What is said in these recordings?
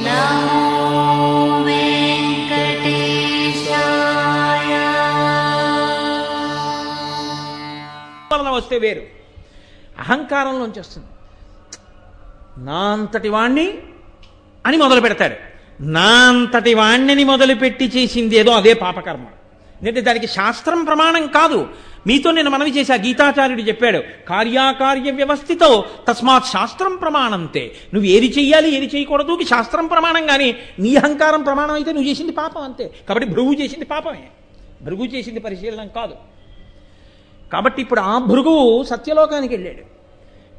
నమో వెంకటేశాయ. వస్తే వేరు, అహంకారంలోంచి వస్తుంది. నా అంతటి వాణ్ణి అని మొదలు పెడతాడు. నా అంతటి వాణ్ణిని మొదలుపెట్టి చేసింది ఏదో అదే పాపకర్మ. ఎందుకంటే దానికి శాస్త్రం ప్రమాణం కాదు. మీతో నేను మనవి చేశా, గీతాచార్యుడు చెప్పాడు, కార్యాకార్య వ్యవస్థితో తస్మాత్ శాస్త్రం ప్రమాణంతే. నువ్వు ఏది చెయ్యాలి ఏది చేయకూడదు శాస్త్రం ప్రమాణం, కానీ నీ అహంకారం ప్రమాణం అయితే నువ్వు చేసింది పాపం అంతే. కాబట్టి భృగు చేసింది పాపమే, భృగు చేసింది పరిశీలనం కాదు. కాబట్టి ఇప్పుడు ఆ భృగువు సత్యలోకానికి వెళ్ళాడు.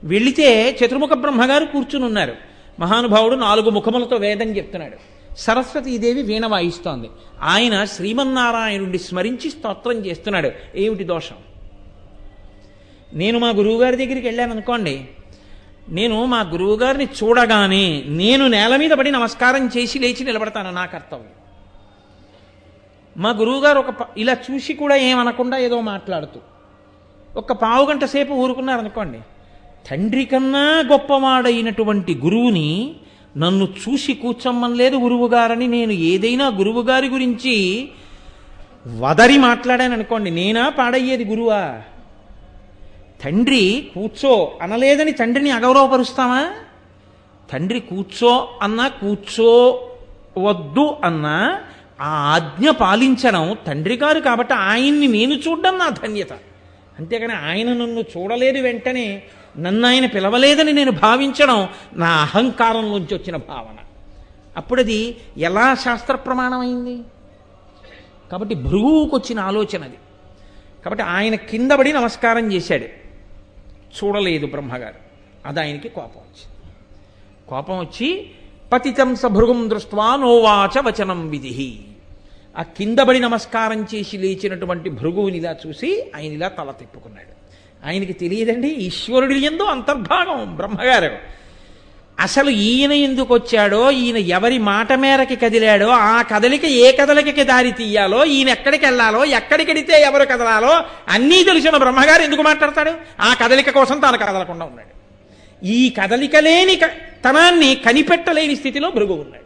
వెళితే చతుర్ముఖ బ్రహ్మగారు కూర్చుని ఉన్నారు. మహానుభావుడు 4 ముఖములతో వేదం చెప్తున్నాడు. సరస్వతీదేవి వీణ వాయిస్తోంది. ఆయన శ్రీమన్నారాయణుడిని స్మరించి స్తోత్రం చేస్తున్నాడు. ఏమిటి దోషం? నేను మా గురువుగారి దగ్గరికి వెళ్ళాను అనుకోండి, నేను మా గురువుగారిని చూడగానే నేను నేల మీద పడి నమస్కారం చేసి లేచి నిలబడతాను, నా కర్తవ్యం. మా గురువుగారు ఇలా చూసి కూడా ఏమనకుండా ఏదో మాట్లాడుతూ ఒక పావుగంట సేపు ఊరుకున్నారనుకోండి, తండ్రి కన్నా గొప్పవాడైనటువంటి గురువుని నన్ను చూసి కూర్చోమ్మనలేదు గురువుగారని నేను ఏదైనా గురువుగారి గురించి వదరి మాట్లాడాను అనుకోండి, నేనా పాడయ్యేది గురువా? తండ్రి కూర్చో అనలేదని తండ్రిని అగౌరవపరుస్తామా? తండ్రి కూర్చో అన్నా కూర్చోవద్దు అన్నా ఆ ఆజ్ఞ పాలించడం తండ్రి గారు కాబట్టి ఆయన్ని నేను చూడడం నా ధన్యత. అంతేగాని ఆయన నన్ను చూడలేదు వెంటనే నన్ను ఆయన పిలవలేదని నేను భావించడం నా అహంకారంలోంచి వచ్చిన భావన. అప్పుడది ఎలా శాస్త్ర ప్రమాణమైంది? కాబట్టి భృగువుకు వచ్చిన ఆలోచన అది. కాబట్టి ఆయన కింద పడి నమస్కారం చేశాడు, చూడలేదు బ్రహ్మగారు. అది ఆయనకి కోపం వచ్చి పతితం సభృగుం దృష్ట్వా నోవాచ వచనం విధిహి. ఆ కిందబడి నమస్కారం చేసి లేచినటువంటి భృగువుని ఇలా చూసి ఆయన ఇలా తల తిప్పుకున్నాడు. ఆయనకి తెలియదండి ఈశ్వరుడి యందు అంతర్భాగం బ్రహ్మగారు. అసలు ఈయన ఎందుకు వచ్చాడో, ఈయన ఎవరి మాట మేరకి కదిలాడో, ఆ కదలిక ఏ కదలికకి దారి తీయాలో, ఈయన ఎక్కడికి వెళ్ళాలో, ఎక్కడికెడితే ఎవరు కదలాలో అన్నీ తెలిసిన బ్రహ్మగారు ఎందుకు మాట్లాడతాడు? ఆ కదలిక కోసం తాను కదలకుండా ఉన్నాడు. ఈ కదలిక లేని తనాన్ని కనిపెట్టలేని స్థితిలో భృగు ఉన్నాడు.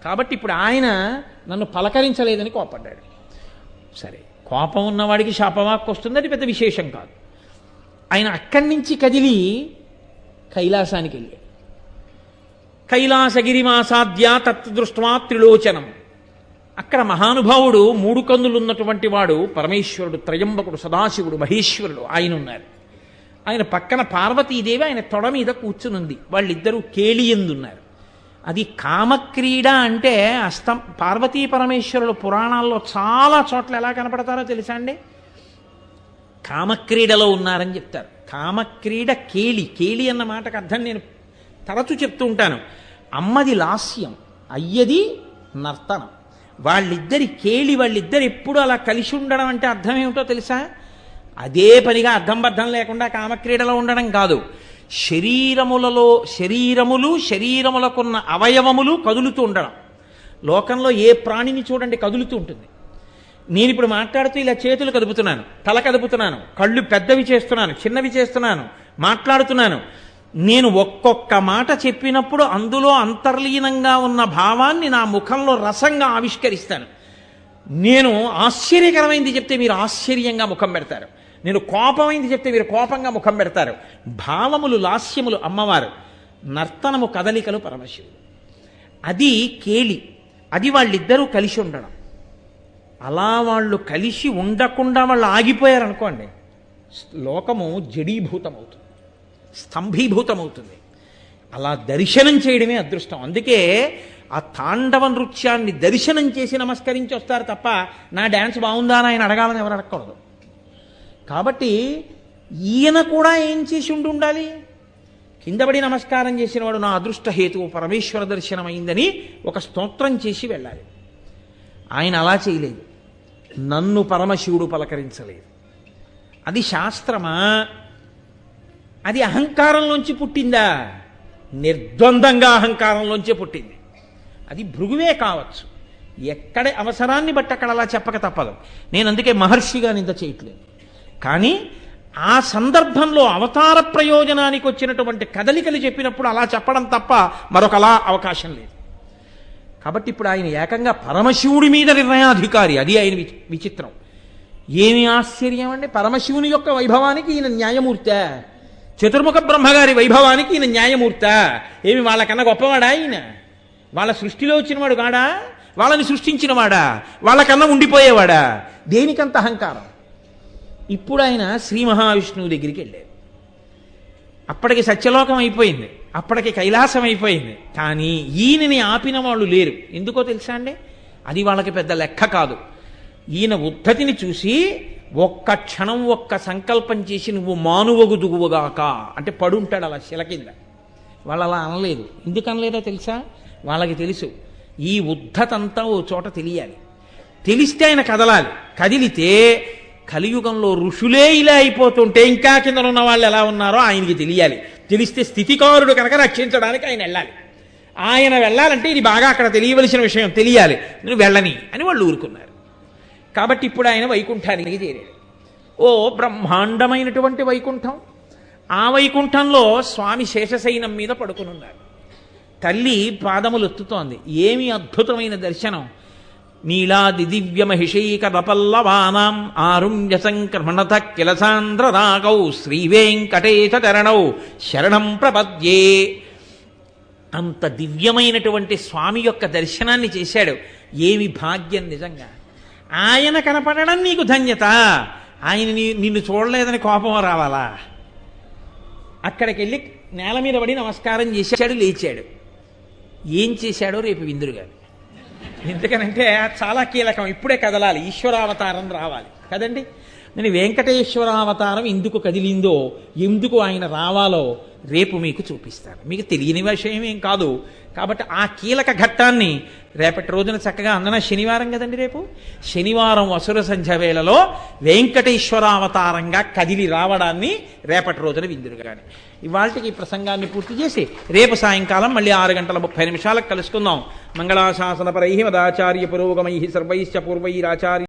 కాబట్టి ఇప్పుడు ఆయన నన్ను పలకరించలేదని కోపడ్డాడు. సరే, కోపం ఉన్నవాడికి శాపవాక్కు వస్తుంది, అది పెద్ద విశేషం కాదు. ఆయన అక్కడి నుంచి కదిలి కైలాసానికి వెళ్ళాడు. కైలాసగిరిమాసాద్య తత్దృష్ట్వా త్రిలోచనం. అక్కడ మహానుభావుడు 3 కన్నులు ఉన్నటువంటి వాడు పరమేశ్వరుడు, త్రయంబకుడు, సదాశివుడు, మహేశ్వరుడు ఆయన ఉన్నారు. ఆయన పక్కన పార్వతీదేవి ఆయన తొడ మీద కూర్చునుంది. వాళ్ళిద్దరూ కేళియందున్నారు. అది కామక్రీడ అంటే పార్వతీ పరమేశ్వరులు పురాణాల్లో చాలా చోట్ల ఎలా కనపడతారో తెలుసా అండి? కామక్రీడలో ఉన్నారని చెప్తారు. కామక్రీడ కేళి అన్న మాటకు అర్థం నేను తరచు చెప్తూ ఉంటాను. అమ్మది లాస్యం, అయ్యది నర్తనం. వాళ్ళిద్దరు ఎప్పుడు అలా కలిసి ఉండడం అంటే అర్థం ఏమిటో తెలుసా? అదే పనిగా అర్థం బద్ధం లేకుండా కామక్రీడలో ఉండడం కాదు. శరీరములకున్న అవయవములు కదులుతూ ఉండడం. లోకంలో ఏ ప్రాణిని చూడండి కదులుతూ ఉంటుంది. నేను ఇప్పుడు మాట్లాడుతూ ఇలా చేతులు కదుపుతున్నాను, తల కదుపుతున్నాను, కళ్ళు పెద్దవి చేస్తున్నాను, చిన్నవి చేస్తున్నాను, మాట్లాడుతున్నాను. నేను ఒక్కొక్క మాట చెప్పినప్పుడు అందులో అంతర్లీనంగా ఉన్న భావాన్ని నా ముఖంలో రసంగా ఆవిష్కరిస్తాను. నేను ఆశ్చర్యకరమైంది చెప్తే మీరు ఆశ్చర్యంగా ముఖం పెడతారు. నేను కోపమైంది చెప్తే మీరు కోపంగా ముఖం పెడతారు. భావములు లాస్యములు అమ్మవారు, నర్తనము కదలికలు పరమశివుడు. అది కేళి. అది వాళ్ళిద్దరూ కలిసి ఉండడం. అలా వాళ్ళు కలిసి ఉండకుండా వాళ్ళు ఆగిపోయారనుకోండి, లోకము జడీభూతమవుతుంది, స్తంభీభూతమవుతుంది. అలా దర్శనం చేయడమే అదృష్టం. అందుకే ఆ తాండవ నృత్యాన్ని దర్శనం చేసి నమస్కరించి వస్తారు తప్ప నా డ్యాన్స్ బాగుందా అని ఆయన అడగాలని ఎవరు అడగకూడదు. కాబట్టి ఈయన కూడా ఏం చేసి ఉండాలి? కిందపడి నమస్కారం చేసిన వాడు నా అదృష్ట హేతువు పరమేశ్వర దర్శనం అయిందని ఒక స్తోత్రం చేసి వెళ్ళాలి. ఆయన అలా చేయలేదు. నన్ను పరమశివుడు పలకరించలేదు. అది శాస్త్రమా? అది అహంకారంలోంచి పుట్టిందా? నిర్ద్వందంగా అహంకారంలోంచే పుట్టింది. అది భృగువే కావచ్చు. ఎక్కడ అవసరాన్ని బట్టి అక్కడ అలా చెప్పక తప్పదు. నేను అందుకే మహర్షిగా నింద చేయట్లేదు. కానీ ఆ సందర్భంలో అవతార ప్రయోజనానికి వచ్చినటువంటి కదలికలు చెప్పినప్పుడు అలా చెప్పడం తప్ప మరొకలా అవకాశం లేదు. కాబట్టి ఇప్పుడు ఆయన ఏకంగా పరమశివుడి మీద నిర్ణయాధికారి. అది ఆయన విచిత్రం. ఏమి ఆశ్చర్యం అండి! పరమశివుని యొక్క వైభవానికి ఈయన న్యాయమూర్తే, చతుర్ముఖ బ్రహ్మగారి వైభవానికి ఈయన న్యాయమూర్తే. ఏమి వాళ్ళకన్నా గొప్పవాడా ఈయన? వాళ్ళ సృష్టిలో వచ్చినవాడు కాడా? వాళ్ళని సృష్టించినవాడా? వాళ్ళకన్నా ఉండిపోయేవాడా? దేనికంత అహంకారం? ఇప్పుడు ఆయన శ్రీ మహావిష్ణువు దగ్గరికి వెళ్ళారు. అప్పటికి సత్యలోకం అయిపోయింది, అప్పటికి కైలాసం అయిపోయింది. కానీ ఈయనని ఆపిన వాళ్ళు లేరు. ఎందుకో తెలుసా అండి? అది వాళ్ళకి పెద్ద లెక్క కాదు. ఈయన ఉద్ధతిని చూసి ఒక్క క్షణం ఒక్క సంకల్పం చేసి నువ్వు మానువగుదుగుగాక అంటే పడుంటాడు అలా శిల కింద. వాళ్ళు అలా అనలేదు. ఎందుకు అనలేదో తెలుసా? వాళ్ళకి తెలుసు ఈ ఉద్ధతంతా ఓ చోట తెలియాలి. తెలిస్తే ఆయన కదలాలి. కదిలితే కలియుగంలో ఋషులే ఇలా అయిపోతుంటే ఇంకా కింద ఉన్న వాళ్ళు ఎలా ఉన్నారో ఆయనకి తెలియాలి. తెలిస్తే స్థితికారుడు కనుక రక్షించడానికి ఆయన వెళ్ళాలి. ఆయన వెళ్ళాలంటే ఇది బాగా అక్కడ తెలియవలసిన విషయం తెలియాలి. నేను వెళ్ళని అని వాళ్ళు ఊరుకున్నారు. కాబట్టి ఇప్పుడు ఆయన వైకుంఠానికి చేరాడు. ఓ బ్రహ్మాండమైనటువంటి వైకుంఠం. ఆ వైకుంఠంలో స్వామి శేషశయనం మీద పడుకునున్నారు. తల్లి పాదములు ఎత్తుతోంది. ఏమి అద్భుతమైన దర్శనం! నీలాది దివ్య మహిషైక రపల్లవానాం ఆరుణ్య సంక్రమణత కిలసాంధ్రరాగౌ శ్రీవేంకటేశ చరణౌ శరణం ప్రపద్యే. అంత దివ్యమైనటువంటి స్వామి యొక్క దర్శనాన్ని చేశాడు. ఏమి భాగ్యం నిజంగా! ఆయన కనపడడం నీకు ధన్యత. ఆయన నిన్ను చూడలేదని కోపం రావాలా? అక్కడికి వెళ్ళి నేల మీద పడి నమస్కారం చేశాడు, లేచాడు. ఏం చేశాడో రేపు విందురు గారు. ఎందుకనంటే చాలా కీలకం. ఇప్పుడే కదలాలి, ఈశ్వరావతారం రావాలి కదండి. నేను వెంకటేశ్వరావతారం ఎందుకు కదిలిందో, ఎందుకు ఆయన రావాలో రేపు మీకు చూపిస్తాను. మీకు తెలియని విషయం ఏం కాదు. కాబట్టి ఆ కీలక ఘట్టాన్ని రేపటి రోజున చక్కగా అందన శనివారం కదండి, రేపు శనివారం అసుర సంధ్య వేళలో వెంకటేశ్వరావతారంగా కదిలి రావడాన్ని రేపటి రోజున విందురుగాని. ఇవాళకి ఈ ప్రసంగాన్ని పూర్తి చేసి రేపు సాయంకాలం మళ్ళీ 6:30 కలుసుకుందాం. మంగళాశాసనపరై మదాచార్య పురోగమై సర్వైశ్చ పూర్వైరాచార్య